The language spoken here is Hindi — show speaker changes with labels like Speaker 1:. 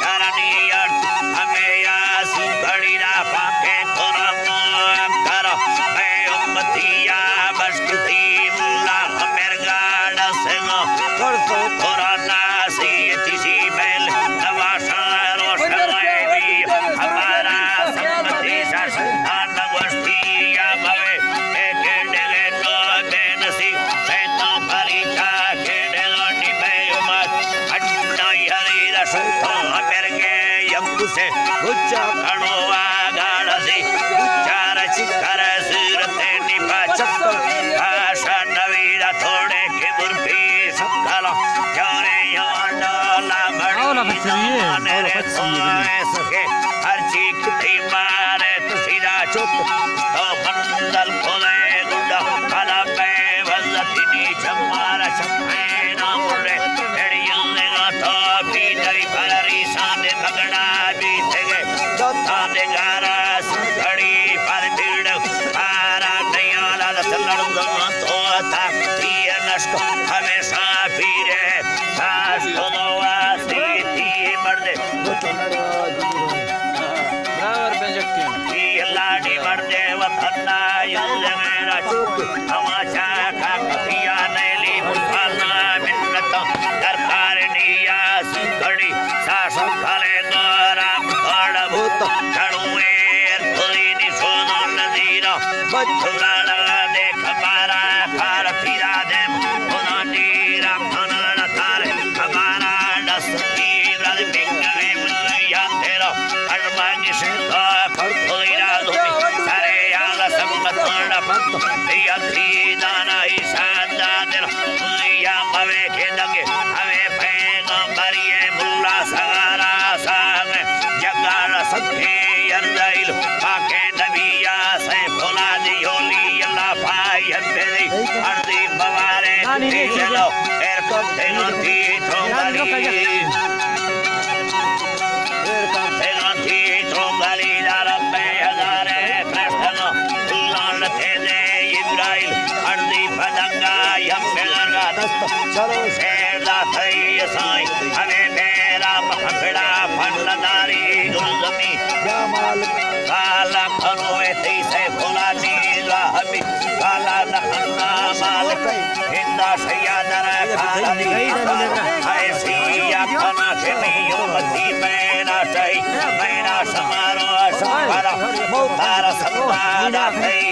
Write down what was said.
Speaker 1: करनियर हमें यासी घड़ीरा पाके थोड़ा कर मैं उम्मतिया बस्ती मुल्ला हमें गाड़ से करतो थोड़ा नासी तिसी बैल नवाशा रोशनाई हमारा सम्मति शासन नवस्ती या भवे एक डेले नो बेनसी सेतो परिचा के डेलोनी में उमत अन्ना हरी रसुतो हमेरगे यम्बुसे उच्चा कणोवा गाड़सी उच्चार चिकर सूरते निपा चक्को आशा नवीरा थोड़े के बुर्फी सकला क्योंने याना लामड़ी जाने रे सोए सके हर चीख थी मारे तुसीदा चुप तो बंदल खोले गुंडा कला पे वज़तिनी चमारा चम्हे ना मुड़े एड़ियों लेगा तो भी दरी फलरी सादे भगड़ा भी तेगे दो तादे गारा सुखड़ी पर भीड़ आरा नयाला दसलड़ दो तो था तीर नष्ट हमेशा पीरे सास तो वास्ती थी मर्दे लाडी मर्दे वफन्ना युल्ले मेरा चुप हमाचा का कपिया नैली मुफाना मिन्नत दरकार निया सुखड़ी सास खाले राम खड़ भूत चढ़ुएर थोड़ी निशोनो नदीरा बच्चुला देख मारा खार फिरा दे होना नीरा खाना थारे हमारा दस की रद बिंगले मुया तेरा अरमानी से तो खड़ोइरा धोनी सारे आला सम्मत मारा पंत यथी दाना ईशान दादर मुया मवे के लगे हमें पैगंबरिये मुल्ला सगारा साग जगारा सत्य यरदाइल पाके नबिया से फुला दियोली अल्लाह भाई हमेरी अर्दी बवारे चलो एर कते नथी थोंगाली रब्बे हजारे प्रश्न लाल थे दे इब्राहिम अर्दी फदंगा यम्बेलगा दस्त चलो शेरदा थई साई हमें मेरा महफड़ा फलदारी गुलजमी जमाल काला खरोए थी से फुला नीला हमी काला नखना मालिक हिंदा सैयादर खाला ऐसी यातना के उम्मती मेरा सही मेरा समारोह संभरा मुतारा संवादा